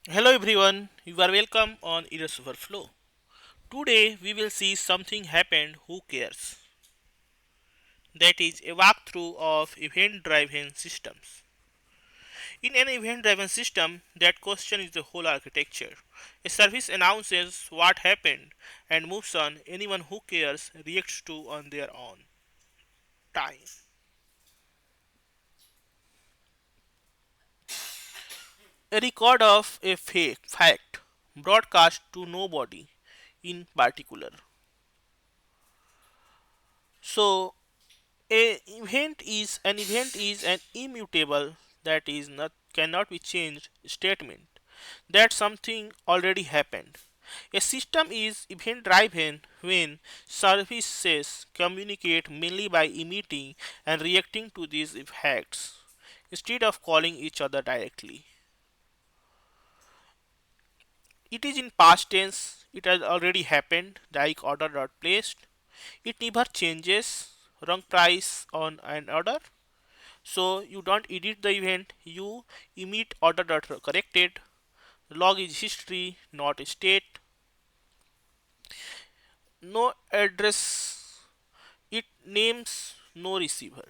Hello everyone, you are welcome on Eros Overflow. Today we will see something happened who cares. That is a walkthrough of event driven systems. In an event driven system, that question is the whole architecture. A service announces what happened and moves on. Anyone who cares reacts to on their own time. A record of a fake fact broadcast to nobody in particular. So an event is an immutable, that is not cannot be changed statement that something already happened. A system is event driven when services communicate mainly by emitting and reacting to these effects instead of calling each other directly. It is in past tense, it has already happened, like order dot placed. It never changes wrong price on an order. So you don't edit the event, you emit order dot corrected. Log is history, not state. No address, it names no receiver.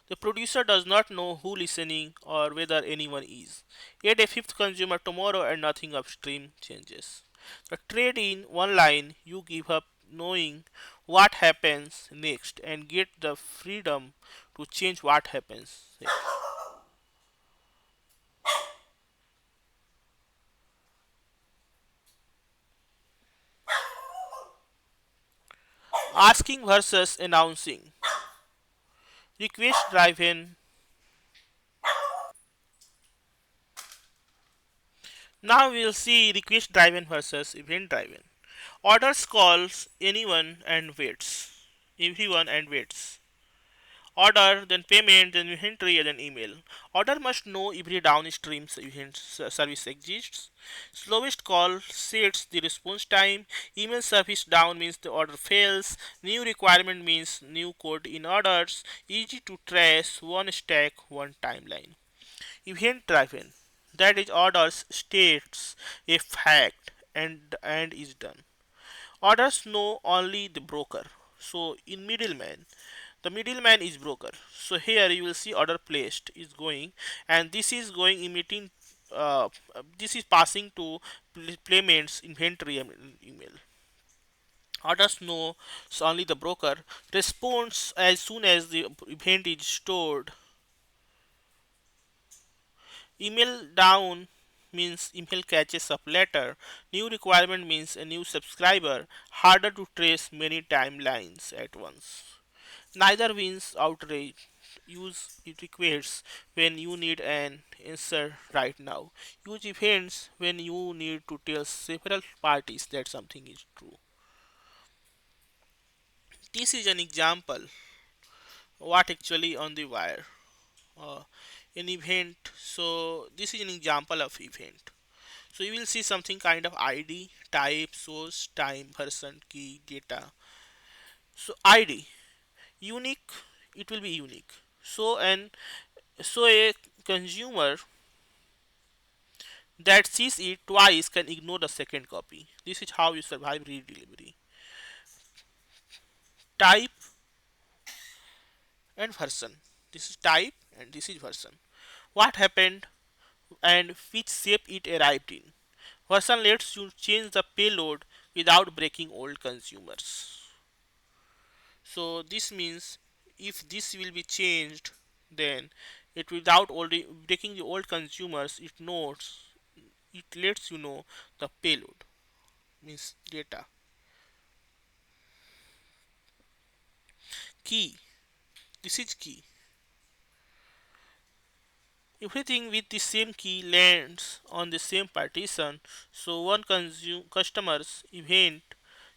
The producer does not know who listening or whether anyone is. Add a fifth consumer tomorrow and nothing upstream changes. The trade in one line, you give up knowing what happens next and get the freedom to change what happens next. Asking versus announcing. Request driven. Now we'll see request driven versus event driven. Orders calls anyone and waits. Everyone and waits. Order, then payment, then inventory, and then email. Order must know every downstream event service exists. Slowest call sets the response time. Email service down means the order fails. New requirement means new code in orders. Easy to trace, one stack, one timeline. Event driven, that is orders states a fact and is done. Orders know only the broker. So in middleman, the middleman is broker. So here you will see order placed is going, and this is going emitting. This is passing to payments inventory and email. Orders know only the broker. Response as soon as the event is stored. Email down means email catches up later. New requirement means a new subscriber. Harder to trace many timelines at once. Neither wins outright. Use it requests when you need an answer right now. Use events when you need to tell several parties that something is true. This is an example what actually on the wire. Uh, an event. So this is an example of event. So you will see something kind of ID, type, source, time, person, key, data. So ID, unique, it will be unique. So a consumer that sees it twice can ignore the second copy. This is how you survive redelivery. Type and version. This is type and this is version. What happened and which shape it arrived in. Version lets you change the payload without breaking old consumers. So this means if this will be changed, then it without already breaking the old consumers, it lets you know the payload means data. Key, this is key. Everything with the same key lands on the same partition, so one customer's event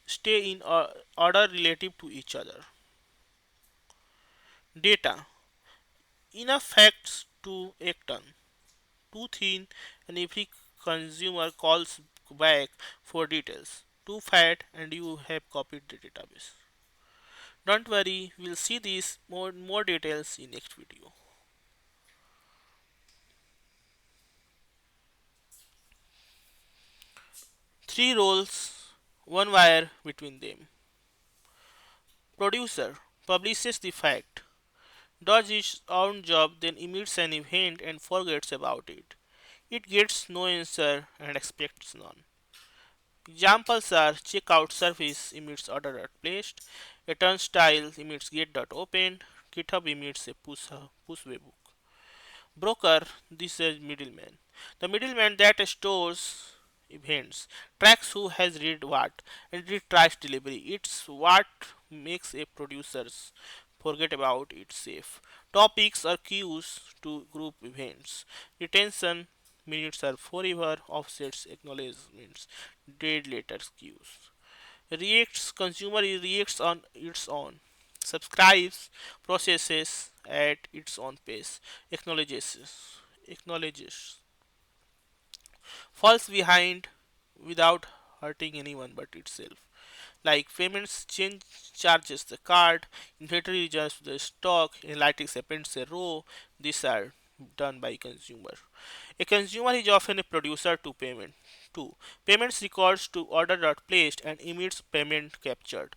stay in order relative to each other. Data, enough facts to act on. Too thin, and every consumer calls back for details. Too fat, and you have copied the database. Don't worry, we'll see these more details in next video. Three roles, one wire between them. Producer publishes the fact, does its own job, then emits an event and forgets about it. It gets no answer and expects none. Examples are checkout service emits order placed, a turnstile emits get.opened, GitHub emits a push webhook. Broker, this is middleman. The middleman that stores events, tracks who has read what, and retries delivery. It's what makes a producers forget about it safe. Topics are queues to group events. Retention minutes are forever, offsets acknowledgements, dead letters queues. Reacts consumer reacts on its own, subscribes, processes at its own pace, acknowledges, falls behind without hurting anyone but itself. Like payments change charges the card, inventory returns to the stock, analytics appends a row. These are done by consumer. A consumer is often a producer to payment. 2. Payments records to order dot placed and emits payment captured.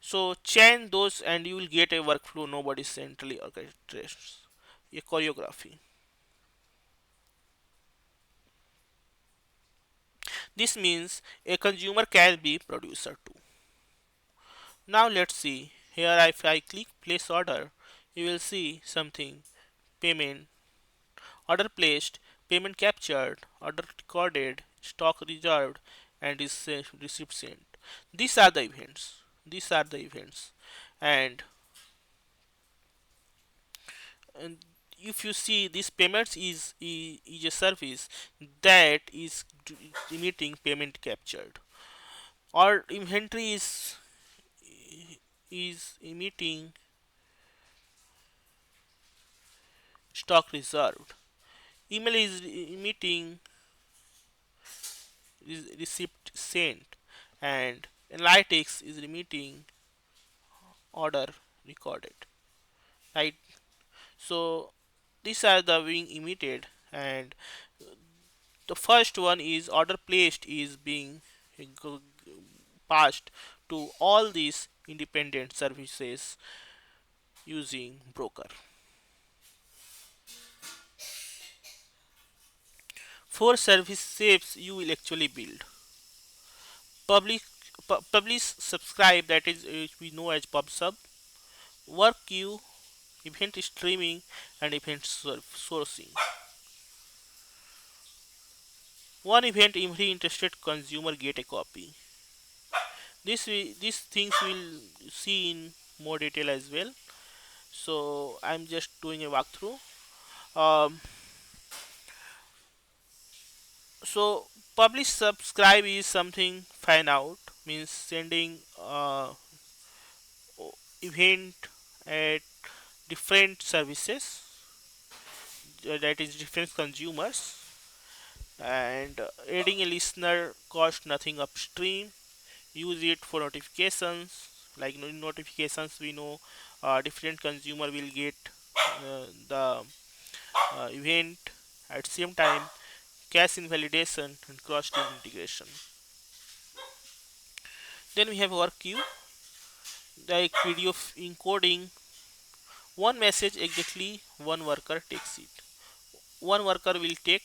So chain those and you will get a workflow nobody centrally orchestrates. A choreography. This means a consumer can be producer too. Now let's see. Here if I click place order, you will see something payment, order placed, payment captured, order recorded, stock reserved, and is receipt sent. These are the events. These are the events. And, and if you see this payments is a service that is emitting payment captured, or inventory is emitting stock reserved, email is emitting receipt sent, and analytics is emitting order recorded, right? So these are the being emitted, and the first one is order placed is being passed to all these independent services using broker. Four service shapes you will actually build: public, publish, subscribe, that is we know as pub/sub, work queue, event streaming, and event sourcing. One event every interested consumer get a copy. These things we'll see in more detail as well. So I'm just doing a walkthrough. Um, so publish subscribe is something fan out, means sending event at different services, that is different consumers, and adding a listener cost nothing upstream. Use it for notifications, like in notifications we know different consumer will get the event at same time. Cache invalidation and cross team integration. Then we have work queue, like video encoding. One message exactly one worker takes it. One worker will take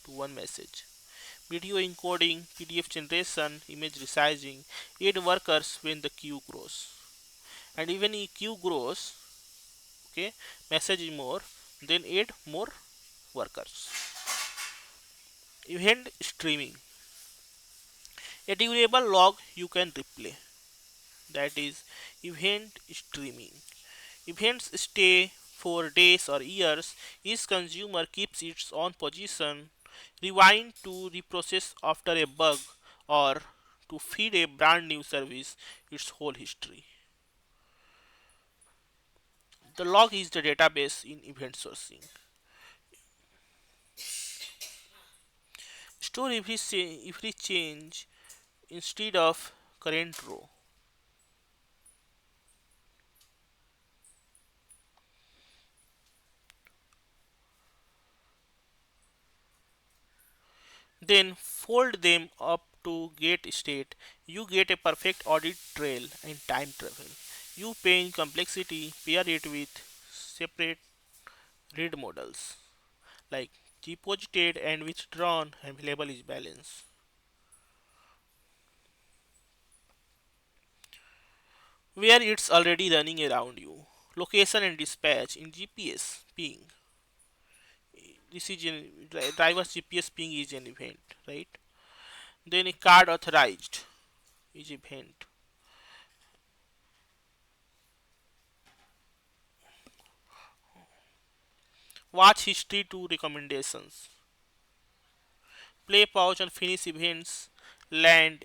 to one message. Video encoding, PDF generation, image resizing. Add workers when the queue grows. And even if queue grows, okay, message is more, then add more workers. Event streaming, a durable log you can replay, that is event streaming. Events stay for days or years. Each consumer keeps its own position. Rewind to reprocess after a bug, or to feed a brand new service its whole history. The log is the database in event sourcing. Store every change instead of current row. Then fold them up to get state, you get a perfect audit trail and time travel. You paint complexity, pair it with separate read models like deposited and withdrawn available is balance. Where it's already running around you. Location and dispatch in GPS ping. This is driver's GPS ping is an event, right? Then a card authorized is event. Watch history to recommendations. Play, pause, and finish events land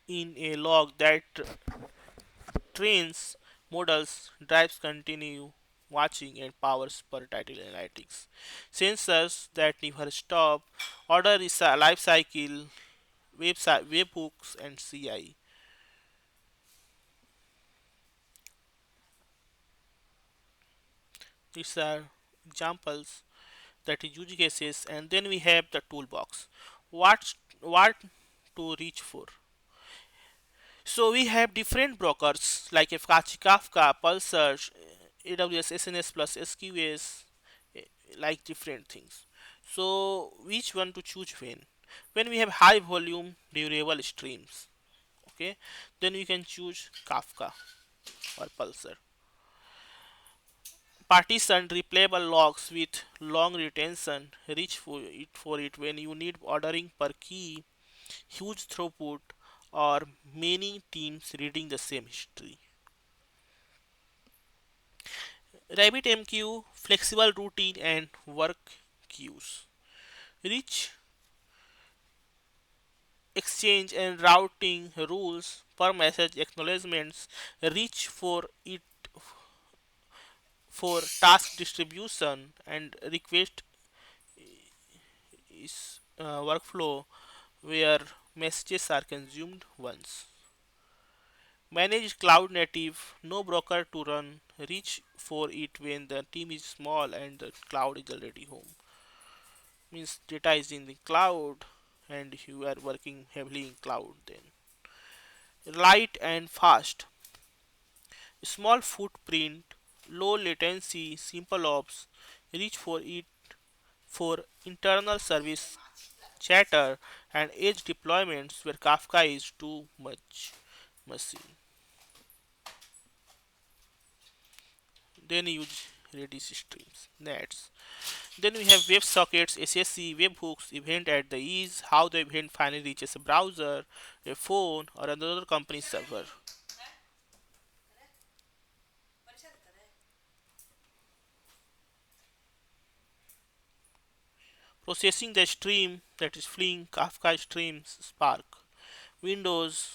in a log that trains models, drives continue watching, and powers per title analytics. Sensors that never stop, order is a life cycle, webhooks, and CI. These are examples that is use cases, and then we have the toolbox. What to reach for? So we have different brokers like Apache Kafka, Pulsar, AWS SNS plus SQS, eh, like different things. So which one to choose when? When we have high volume durable streams, okay, then we can choose Kafka or Pulsar. Partition replayable logs with long retention. Reach for it when you need ordering per key, huge throughput, or many teams reading the same history. RabbitMQ, flexible routine and work queues. Rich exchange and routing rules per message acknowledgements. Reach for it for task distribution and request is workflow where messages are consumed once. Manage cloud native, no broker to run. Reach for it when the team is small and the cloud is already home. Means data is in the cloud and you are working heavily in cloud then. Light and fast. Small footprint, low latency, simple ops. Reach for it for internal service chatter and edge deployments where Kafka is too much machine. Then use Redis streams, nets. Then we have WebSockets, SSC, webhooks, event at the ease, how the event finally reaches a browser, a phone, or another company's server. Processing the stream that is fleeing Kafka streams Spark. Windows,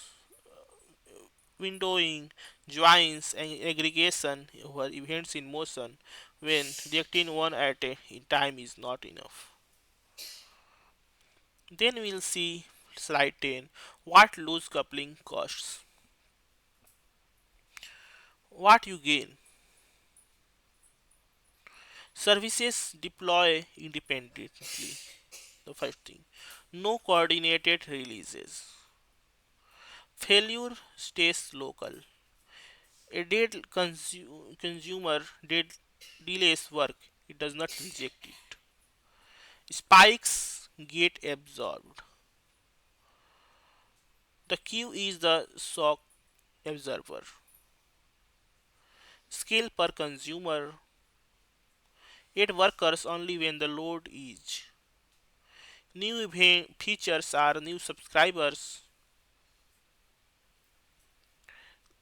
windowing, joins, and aggregation were events in motion when reacting one at a time is not enough. Then we'll see slide 10 what loose coupling costs. What you gain. Services deploy independently. The first thing. No coordinated releases. Failure stays local. A dead consumer dead delays work. It does not reject it. Spikes get absorbed. The queue is the shock observer. Scale per consumer. It workers only when the load is. New features are new subscribers,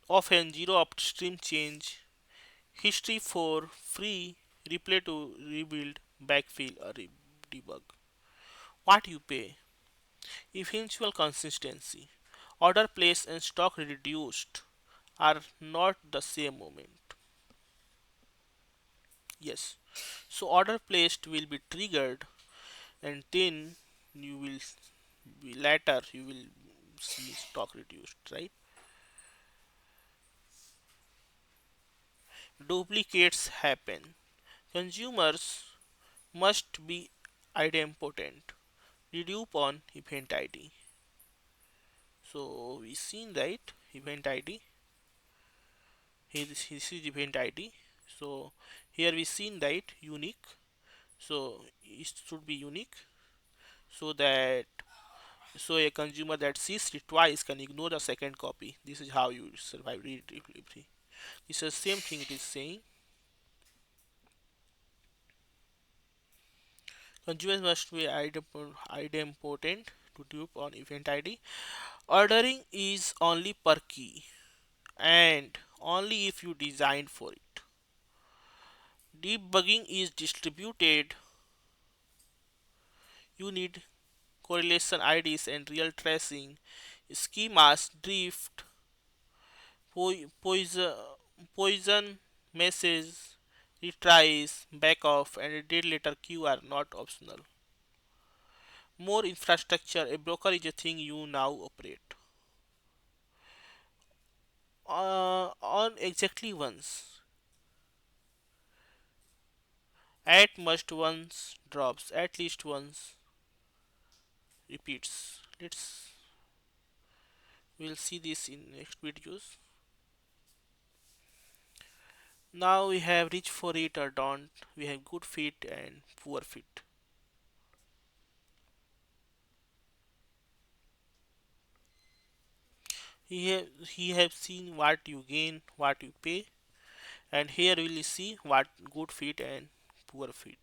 often zero upstream change, history for free, replay to rebuild, backfill, or debug. What you pay? Eventual consistency. Order placed and stock reduced are not the same moment. Yes. So order placed will be triggered and then you will later you will see stock reduced, right? Duplicates happen. Consumers must be idempotent. Redupe on event ID. So we seen right event ID. Here this is event ID. So here we seen that unique. So it should be unique so that so a consumer that sees it twice can ignore the second copy. This is how you survive read delivery. It's the same thing it is saying. Consumers must be idempotent to dupe on event ID. Ordering is only per key and only if you designed for it. Debugging is distributed. You need correlation IDs and real tracing. Schemas, drift, poison, poison message, retries, backoff, and date later queue are not optional. More infrastructure, a broker is a thing you now operate. On exactly once. At must once drops, at least once repeats. We'll see this in next videos. Now we have rich for it or don't. We have good fit and poor fit. He have seen what you gain, what you pay, and here we will see what good fit and poor fit.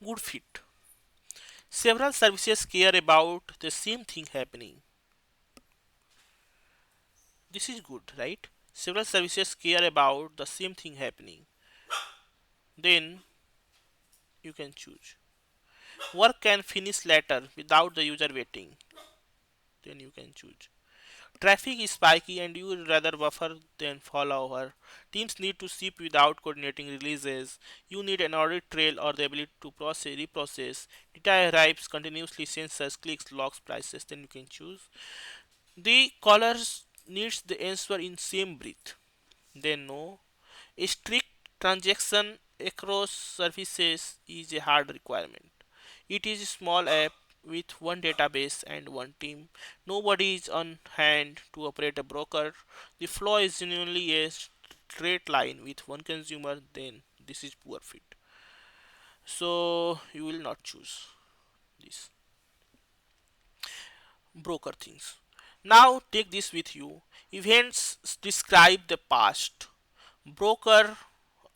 Good fit. Several services care about the same thing happening. This is good, right? Several services care about the same thing happening. Then you can choose. Work can finish later without the user waiting. Then you can choose. Traffic is spiky and you would rather buffer than fall over. Teams need to ship without coordinating releases. You need an audit trail or the ability to reprocess. Data arrives continuously, sensors, clicks, logs, prices. Then you can choose. The caller needs the answer in same breath. Then no. A strict transaction across services is a hard requirement. It is a small app with one database and one team. Nobody is on hand to operate a broker. The flow is genuinely a straight line with one consumer, then this is poor fit. So you will not choose this broker things. Now take this with you. Events describe the past. Broker,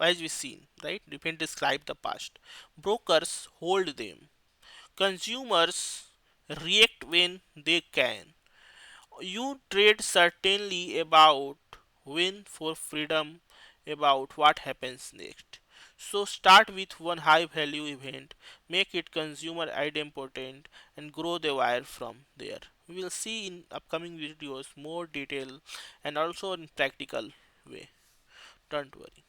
as we seen, right? Event describe the past. Brokers hold them. Consumers react when they can. You trade certainly about win for freedom about what happens next. So start with one high value event, make it consumer idempotent and grow the wire from there. We will see in upcoming videos more detail and also in practical way. Don't worry.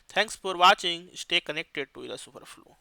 Thanks for watching. Stay connected to the Superflow.